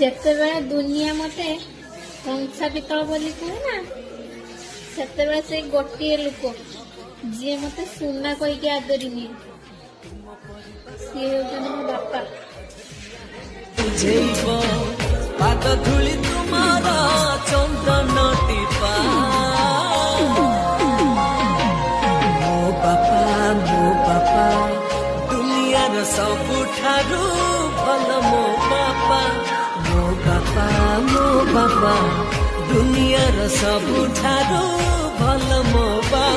ଯେତେବେଳେ ଦୁନିଆ ମତେ କଂସା ପିତଳ ବୋଲି କୁହେ ନା, ସେତେବେଳେ ସେ ଗୋଟିଏ ଲୋକ ଯିଏ ମତେ ସୁନା କହିକି ଆଦରି ନିଏ, ସିଏ ହେଉଛନ୍ତି ମୋ ବାପା। ପାଦ ଧୂଳି ତୁମର ଚନ୍ଦନ ଟିପା, ମୋ ବାପା ଦୁନିଆର ସବୁଠାରୁ ଭଲ ମୋ ବାପା, ମୋ ବାପା ଦୁନିଆର ସବୁଠାରୁ ଭଲ ମୋ ବାପା।